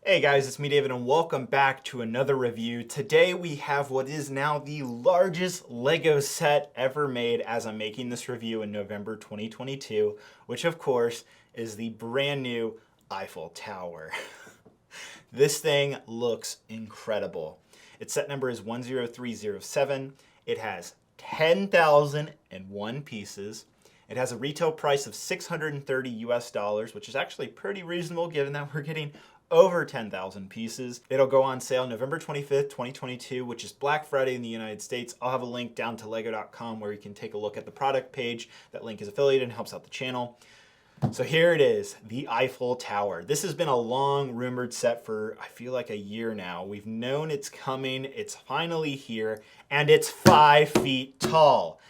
Hey guys, it's me David and welcome back to another review. Today we have what is now the largest Lego set ever made as I'm making this review in November 2022, which of course is the brand new Eiffel Tower. This thing looks incredible. Its set number is 10307. It has 10,001 pieces. It has a retail price of 630 US dollars, which is actually pretty reasonable given that we're getting over 10,000 pieces. It'll go on sale November 25th, 2022, which is Black Friday in the United States. I'll have a link down to lego.com where you can take a look at the product page. That link is affiliated and helps out the channel. So here it is, the Eiffel Tower. This has been a long rumored set for, I feel like, a year now. We've known it's coming, it's finally here, and it's 5 feet tall.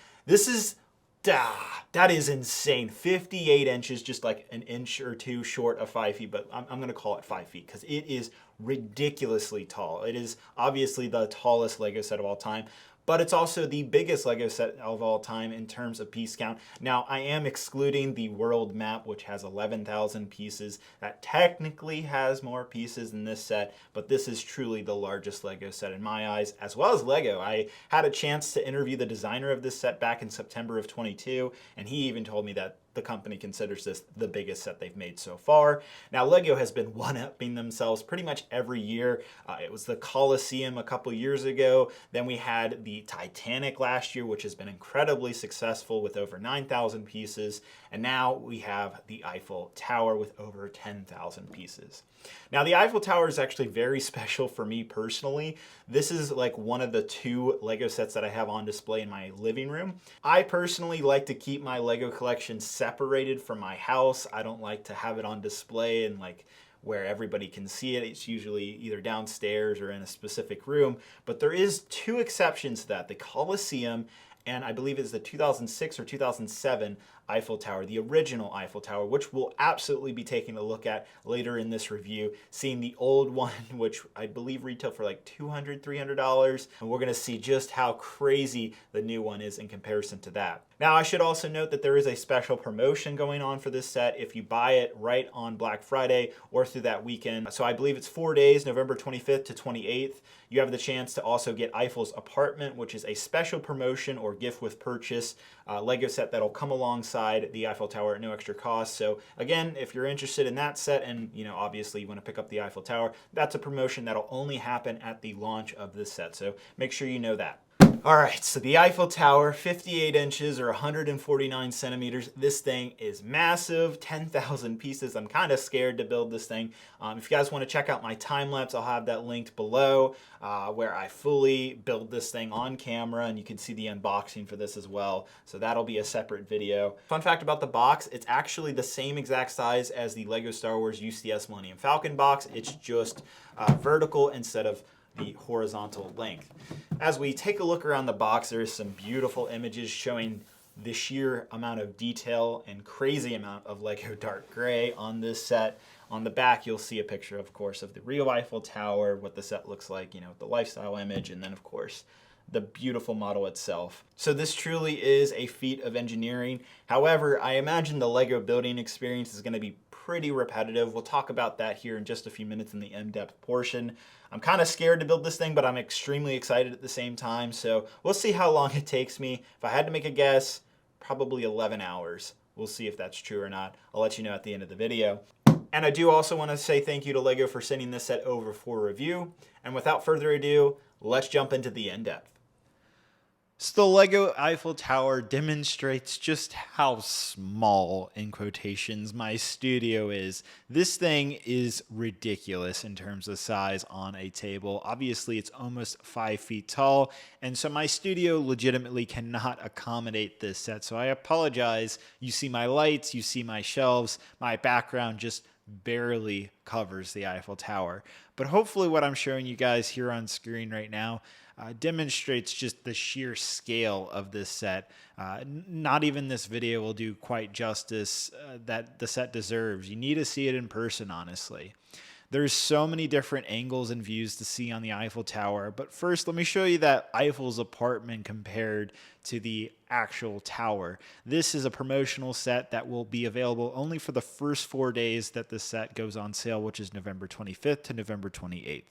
That is insane. 58 inches, just like an inch or two short of 5 feet, but I'm going to call it 5 feet because it is ridiculously tall. It is obviously the tallest Lego set of all time, but it's also the biggest Lego set of all time in terms of piece count. Now, I am excluding the world map, which has 11,000 pieces. That technically has more pieces than this set, but this is truly the largest Lego set in my eyes, as well as Lego. I had a chance to interview the designer of this set back in September of 22, and he even told me that the company considers this the biggest set they've made so far. Now, Lego has been one-upping themselves pretty much every year. It was the Colosseum a couple years ago. Then we had the Titanic last year, which has been incredibly successful with over 9,000 pieces. And now we have the Eiffel Tower with over 10,000 pieces. Now, the Eiffel Tower is actually very special for me personally. This is like one of the 2 Lego sets that I have on display in my living room. I personally like to keep my Lego collection separated from my house. I don't like to have it on display and like where everybody can see it. It's usually either downstairs or in a specific room. But there is 2 exceptions to that. The Colosseum and I believe it's the 2006 or 2007 Eiffel Tower, the original Eiffel Tower, which we'll absolutely be taking a look at later in this review, seeing the old one, which I believe retail for like $200, $300, and we're gonna see just how crazy the new one is in comparison to that. Now, I should also note that there is a special promotion going on for this set if you buy it right on Black Friday or through that weekend. So I believe it's 4 days, November 25th to 28th. You have the chance to also get Eiffel's Apartment, which is a special promotion or gift with purchase Lego set that'll come alongside the Eiffel Tower at no extra cost. So again, if you're interested in that set and obviously you want to pick up the Eiffel Tower, that's a promotion that'll only happen at the launch of this set. So make sure you know that. All right, so the Eiffel Tower, 58 inches or 149 centimeters. This thing is massive, 10,000 pieces. I'm kind of scared to build this thing. If you guys want to check out my time lapse, I'll have that linked below where I fully build this thing on camera, and you can see the unboxing for this as well. So that'll be a separate video. Fun fact about the box, it's actually the same exact size as the Lego Star Wars UCS Millennium Falcon box. It's just vertical instead of the horizontal length. As we take a look around the box, there's some beautiful images showing the sheer amount of detail and crazy amount of Lego dark gray on this set. On the back, you'll see a picture, of course, of the real Eiffel Tower, what the set looks like, the lifestyle image, and then, of course, the beautiful model itself. So this truly is a feat of engineering. However, I imagine the Lego building experience is going to be pretty repetitive. We'll talk about that here in just a few minutes in the in-depth portion. I'm kind of scared to build this thing, but I'm extremely excited at the same time. So we'll see how long it takes me. If I had to make a guess, probably 11 hours. We'll see if that's true or not. I'll let you know at the end of the video. And I do also want to say thank you to Lego for sending this set over for review. And without further ado, let's jump into the in-depth. So the Lego Eiffel Tower demonstrates just how small, in quotations, my studio is. This thing is ridiculous in terms of size on a table. Obviously, it's almost 5 feet tall, and so my studio legitimately cannot accommodate this set. So I apologize. You see my lights, you see my shelves, my background just barely covers the Eiffel Tower. But hopefully what I'm showing you guys here on screen right now demonstrates just the sheer scale of this set. Not even this video will do quite justice that the set deserves. You need to see it in person, honestly. There's so many different angles and views to see on the Eiffel Tower, but first let me show you that Eiffel's apartment compared to the actual tower. This is a promotional set that will be available only for the first 4 days that the set goes on sale, which is November 25th to November 28th.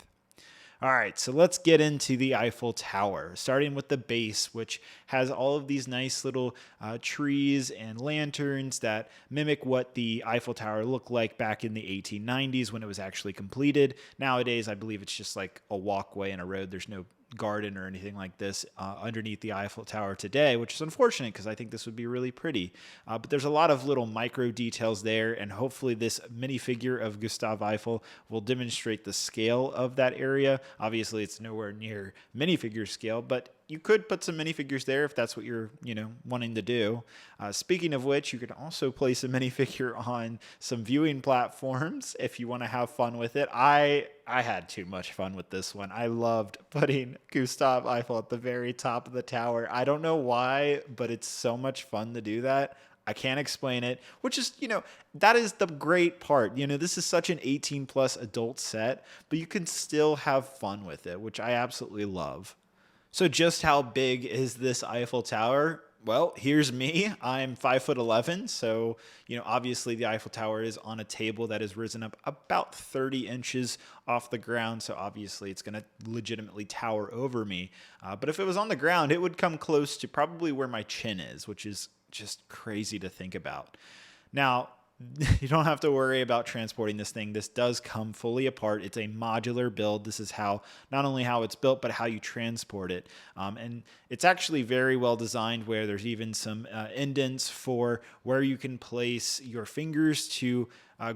All right, so let's get into the Eiffel Tower, starting with the base, which has all of these nice little trees and lanterns that mimic what the Eiffel Tower looked like back in the 1890s when it was actually completed. Nowadays, I believe it's just like a walkway and a road. There's no garden or anything like this underneath the Eiffel Tower today, which is unfortunate because I think this would be really pretty. But there's a lot of little micro details there, and hopefully this minifigure of Gustave Eiffel will demonstrate the scale of that area. Obviously, it's nowhere near minifigure scale, but you could put some minifigures there if that's what you're, wanting to do. Speaking of which, you could also place a minifigure on some viewing platforms if you want to have fun with it. I had too much fun with this one. I loved putting Gustave Eiffel at the very top of the tower. I don't know why, but it's so much fun to do that. I can't explain it, which is, that is the great part. This is such an 18 plus adult set, but you can still have fun with it, which I absolutely love. So just how big is this Eiffel Tower? Well, here's me. I'm 5'11", so obviously the Eiffel Tower is on a table that has risen up about 30 inches off the ground, so obviously it's going to legitimately tower over me. But if it was on the ground, it would come close to probably where my chin is, which is just crazy to think about. Now, you don't have to worry about transporting this thing. This does come fully apart. It's a modular build. This is how, not only how it's built, but how you transport it. And it's actually very well designed, where there's even some indents for where you can place your fingers to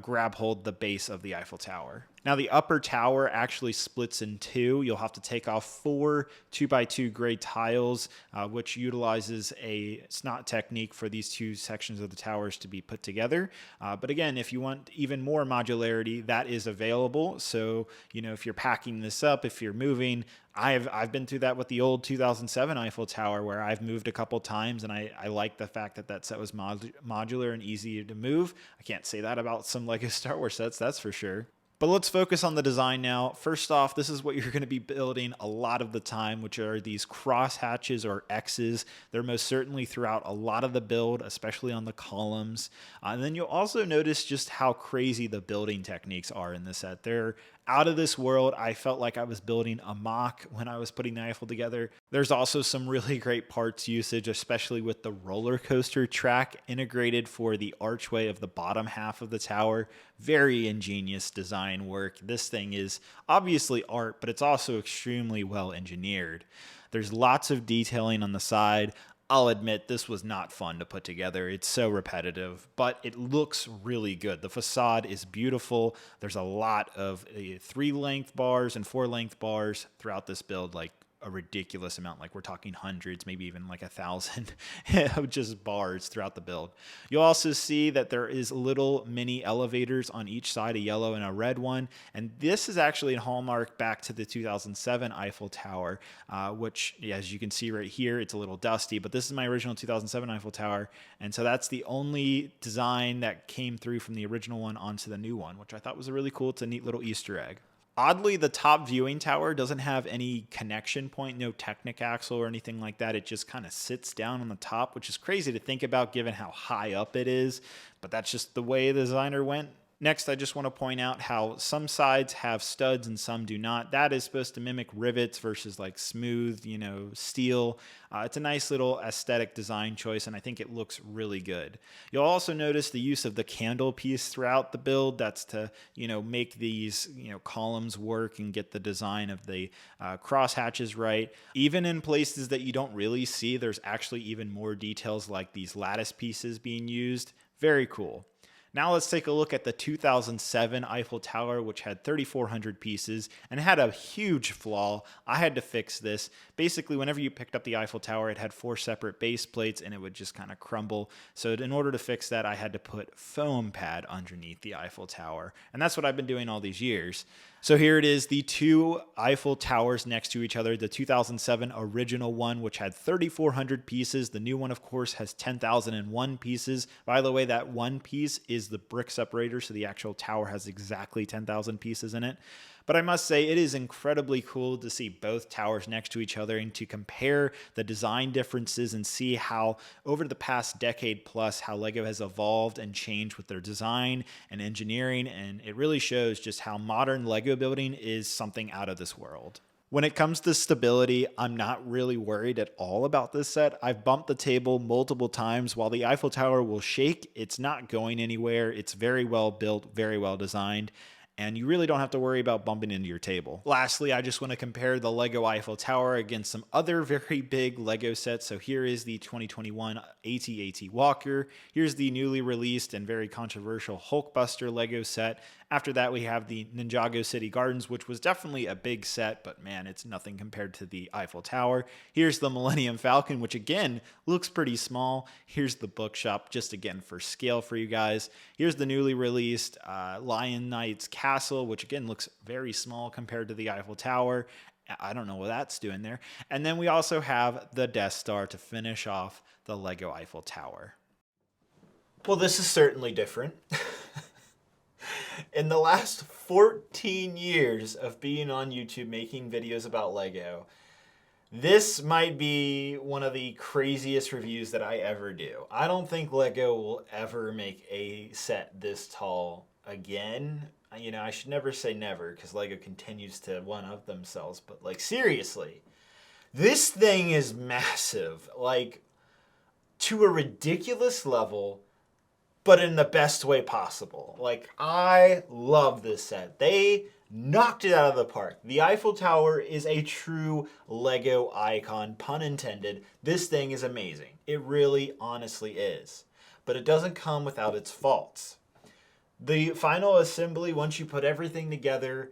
grab hold the base of the Eiffel Tower. Now, the upper tower actually splits in two. You'll have to take off 4 2x2 gray tiles, which utilizes a snot technique for these two sections of the towers to be put together. But again, if you want even more modularity, that is available. So, if you're packing this up, if you're moving, I've been through that with the old 2007 Eiffel Tower, where I've moved a couple times, and I like the fact that set was modular and easy to move. I can't say that about some Lego Star Wars sets, that's for sure. But let's focus on the design now. First off, this is what you're going to be building a lot of the time, which are these cross hatches or X's. They're most certainly throughout a lot of the build, especially on the columns. And then you'll also notice just how crazy the building techniques are in this set. They're out of this world. I felt like I was building a mock when I was putting the Eiffel together. There's also some really great parts usage, especially with the roller coaster track integrated for the archway of the bottom half of the tower. Very ingenious design work. This thing is obviously art, but it's also extremely well engineered. There's lots of detailing on the side. I'll admit this was not fun to put together. It's so repetitive, but it looks really good. The facade is beautiful. There's a lot of 3 length bars and 4 length bars throughout this build, like a ridiculous amount. Like we're talking hundreds, maybe even like 1,000 of just bars throughout the build. You'll also see that there is little mini elevators on each side, a yellow and a red one. And this is actually a hallmark back to the 2007 Eiffel Tower, which, as you can see right here, it's a little dusty, but this is my original 2007 Eiffel Tower. And so that's the only design that came through from the original one onto the new one, which I thought was a really cool. It's a neat little Easter egg. Oddly, the top viewing tower doesn't have any connection point, no Technic axle or anything like that. It just kind of sits down on the top, which is crazy to think about given how high up it is. But that's just the way the designer went. Next, I just want to point out how some sides have studs and some do not. That is supposed to mimic rivets versus like smooth, steel. It's a nice little aesthetic design choice, and I think it looks really good. You'll also notice the use of the candle piece throughout the build. That's to, make these, columns work and get the design of the cross hatches right. Even in places that you don't really see, there's actually even more details like these lattice pieces being used. Very cool. Now let's take a look at the 2007 Eiffel Tower, which had 3,400 pieces and had a huge flaw. I had to fix this. Basically, whenever you picked up the Eiffel Tower, it had 4 separate base plates and it would just kind of crumble. So in order to fix that, I had to put foam pad underneath the Eiffel Tower. And that's what I've been doing all these years. So here it is, the two Eiffel Towers next to each other. The 2007 original one, which had 3,400 pieces. The new one, of course, has 10,001 pieces. By the way, that one piece is the brick separator, so the actual tower has exactly 10,000 pieces in it. But I must say, it is incredibly cool to see both towers next to each other and to compare the design differences and see how, over the past decade plus, how LEGO has evolved and changed with their design and engineering. And it really shows just how modern LEGO building is something out of this world. When it comes to stability, I'm not really worried at all about this set. I've bumped the table multiple times. While the Eiffel Tower will shake, it's not going anywhere. It's very well built, very well designed, and you really don't have to worry about bumping into your table. Lastly, I just want to compare the LEGO Eiffel Tower against some other very big LEGO sets. So here is the 2021 AT-AT Walker. Here's the newly released and very controversial Hulkbuster LEGO set. After that, we have the Ninjago City Gardens, which was definitely a big set, but man, it's nothing compared to the Eiffel Tower. Here's the Millennium Falcon, which again, looks pretty small. Here's the Bookshop, just again for scale for you guys. Here's the newly released Lion Knight's Castle, which again looks very small compared to the Eiffel Tower. I don't know what that's doing there. And then we also have the Death Star to finish off the LEGO Eiffel Tower. Well, this is certainly different. In the last 14 years of being on YouTube making videos about LEGO, this might be one of the craziest reviews that I ever do. I don't think LEGO will ever make a set this tall again. You know, I should never say never because LEGO continues to one-up themselves, but like seriously, this thing is massive, like to a ridiculous level, but in the best way possible. Like, I love this set. They knocked it out of the park. The Eiffel Tower is a true LEGO icon, pun intended. This thing is amazing. It really, honestly is. But it doesn't come without its faults. The final assembly, once you put everything together,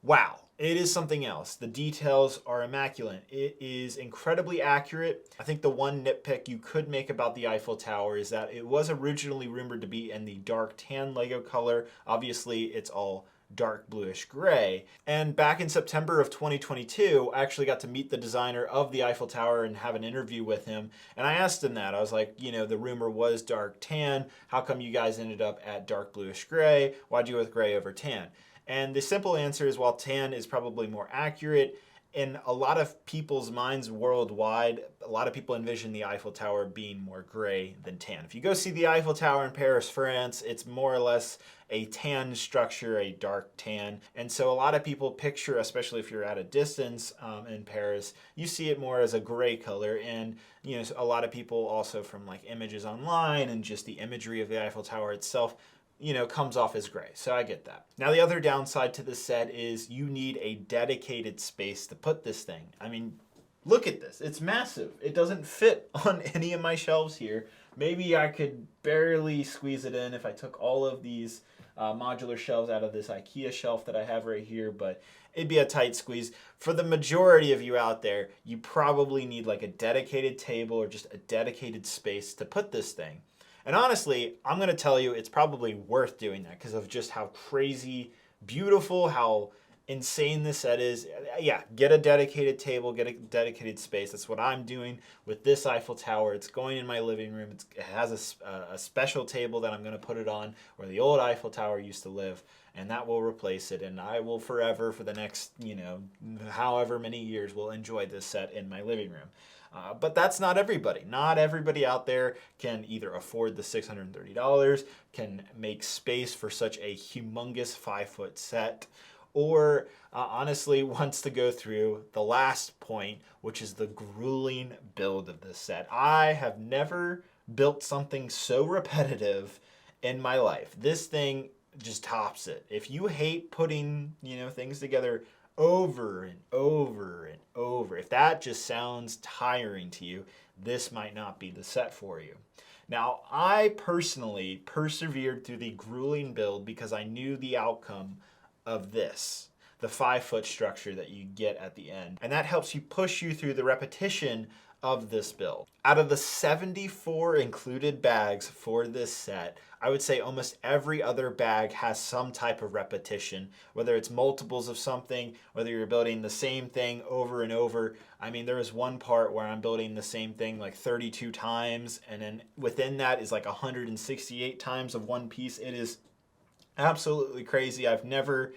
wow. It is something else. The details are immaculate. It is incredibly accurate. I think the one nitpick you could make about the Eiffel Tower is that it was originally rumored to be in the dark tan LEGO color. Obviously, it's all dark bluish gray. And back in September of 2022, I actually got to meet the designer of the Eiffel Tower and have an interview with him. And I asked him that. I was like, you know, the rumor was dark tan. How come you guys ended up at dark bluish gray? Why'd you go with gray over tan? And the simple answer is, while tan is probably more accurate, in a lot of people's minds worldwide, a lot of people envision the Eiffel Tower being more gray than tan. If you go see the Eiffel Tower in Paris, France, it's more or less a tan structure, a dark tan. And so a lot of people picture, especially if you're at a distance in Paris, you see it more as a gray color. And you know, a lot of people also from like images online and just the imagery of the Eiffel Tower itself, you know, comes off as gray. So I get that. Now the other downside to this set is you need a dedicated space to put this thing. I mean, look at this. It's massive. It doesn't fit on any of my shelves here. Maybe I could barely squeeze it in if I took all of these modular shelves out of this IKEA shelf that I have right here, but it'd be a tight squeeze. For the majority of you out there, you probably need like a dedicated table or just a dedicated space to put this thing. And honestly, I'm going to tell you it's probably worth doing that because of just how crazy, beautiful, how insane this set is. Yeah, get a dedicated table, get a dedicated space. That's what I'm doing with this Eiffel Tower. It's going in my living room. It has a special table that I'm going to put it on where the old Eiffel Tower used to live, and that will replace it. And I will forever, for the next, you know, however many years, will enjoy this set in my living room. But that's not everybody. Not everybody out there can either afford the $630, can make space for such a humongous 5-foot set, or honestly wants to go through the last point, which is the grueling build of this set. I have never built something so repetitive in my life. This thing just tops it. If you hate putting, you know, things together over and over and over, if that just sounds tiring to you, this might not be the set for you. Now, I personally persevered through the grueling build because I knew the outcome of this, the 5-foot structure that you get at the end. And that helps you push you through the repetition of this build. Out of the 74 included bags for this set, I would say almost every other bag has some type of repetition, whether it's multiples of something, whether you're building the same thing over and over. I mean, there is one part where I'm building the same thing like 32 times, and then within that is like 168 times of one piece. It is absolutely crazy. I've never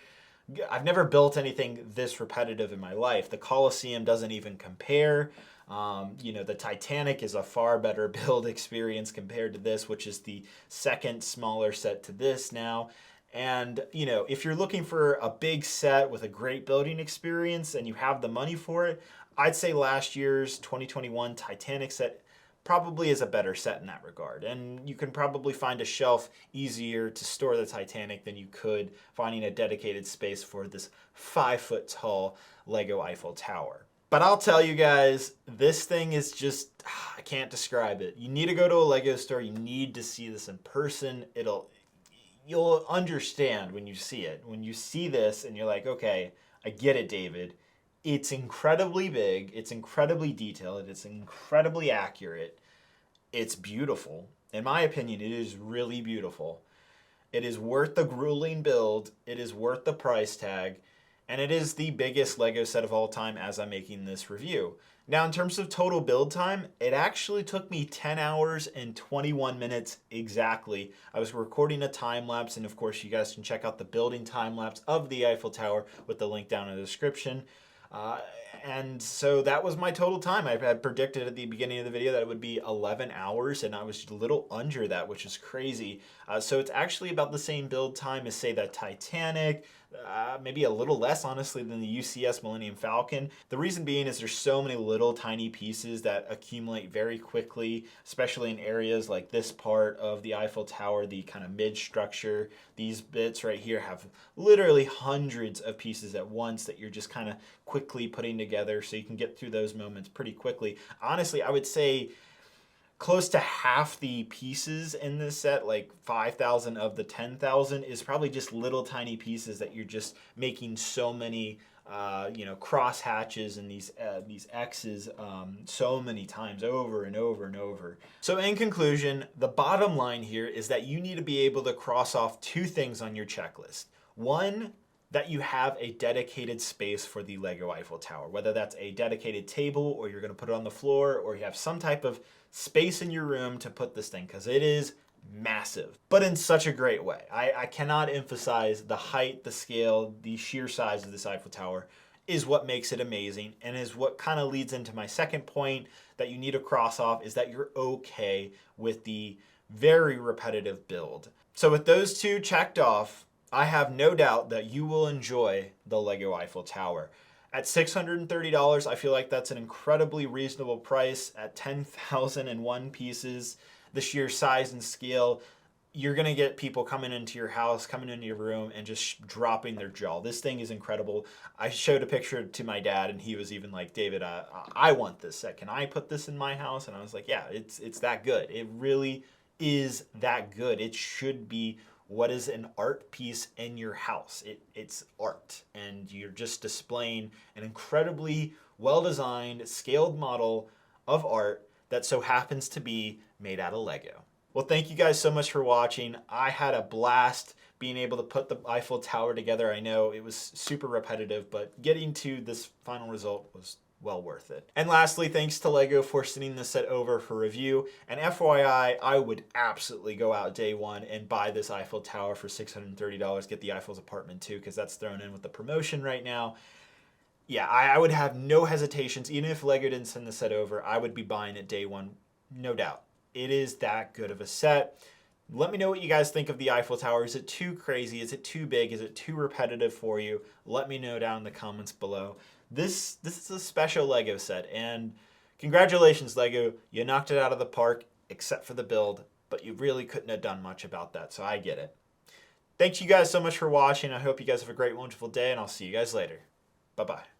built anything this repetitive in my life. The Colosseum doesn't even compare. The Titanic is a far better build experience compared to this, which is the second smaller set to this now. And, if you're looking for a big set with a great building experience and you have the money for it, I'd say last year's 2021 Titanic set probably is a better set in that regard. And you can probably find a shelf easier to store the Titanic than you could finding a dedicated space for this 5-foot tall Lego Eiffel Tower. But I'll tell you guys, this thing is just, I can't describe it. You need to go to a Lego store. You need to see this in person. You'll understand when you see it. When you see this and you're like, okay, I get it, David. It's incredibly big. It's incredibly detailed. It's incredibly accurate. It's beautiful. In my opinion, it is really beautiful. It is worth the grueling build. It is worth the price tag. And it is the biggest Lego set of all time as I'm making this review. Now, in terms of total build time, it actually took me 10 hours and 21 minutes exactly. I was recording a time lapse, and of course, you guys can check out the building time lapse of the Eiffel Tower with the link down in the description. And so that was my total time. I had predicted at the beginning of the video that it would be 11 hours, and I was a little under that, which is crazy. So it's actually about the same build time as, say, the Titanic, maybe a little less, honestly, than the UCS Millennium Falcon. The reason being is there's so many little tiny pieces that accumulate very quickly, especially in areas like this part of the Eiffel Tower, the kind of mid-structure. These bits right here have literally hundreds of pieces at once that you're just kind of quickly putting together, so you can get through those moments pretty quickly. Honestly, I would say close to half the pieces in this set, like 5,000 of the 10,000, is probably just little tiny pieces that you're just making so many cross hatches and these X's so many times over and over and over. So in conclusion, the bottom line here is that you need to be able to cross off two things on your checklist. One, that you have a dedicated space for the Lego Eiffel Tower, whether that's a dedicated table or you're going to put it on the floor or you have some type of space in your room to put this thing, because it is massive, but in such a great way. I cannot emphasize the height, the scale, the sheer size of this Eiffel Tower is what makes it amazing, and is what kind of leads into my second point that you need to cross off, is that you're okay with the very repetitive build. So with those two checked off, I have no doubt that you will enjoy the Lego Eiffel Tower. At $630, I feel like that's an incredibly reasonable price. At 10,001 pieces, the sheer size and scale, you're going to get people coming into your house, coming into your room, and just dropping their jaw. This thing is incredible. I showed a picture to my dad, and he was even like, David, I want this set. Can I put this in my house? And I was like, yeah, it's that good. It really is that good. It should be what is an art piece in your house. It's art, and you're just displaying an incredibly well-designed, scaled model of art that so happens to be made out of Lego. Well, thank you guys so much for watching. I had a blast being able to put the Eiffel Tower together. I know it was super repetitive, but getting to this final result was well worth it. And lastly, thanks to Lego for sending this set over for review. And FYI, I would absolutely go out day one and buy this Eiffel Tower for $630. Get the Eiffel's apartment too, because that's thrown in with the promotion right now. Yeah, I would have no hesitations. Even if Lego didn't send the set over, I would be buying it day one, no doubt. It is that good of a set. Let me know what you guys think of the Eiffel Tower. Is it too crazy? Is it too big? Is it too repetitive for you? Let me know down in the comments below. This is a special Lego set, and congratulations, Lego. You knocked it out of the park, except for the build, but you really couldn't have done much about that, so I get it. Thank you guys so much for watching. I hope you guys have a great, wonderful day, and I'll see you guys later. Bye-bye.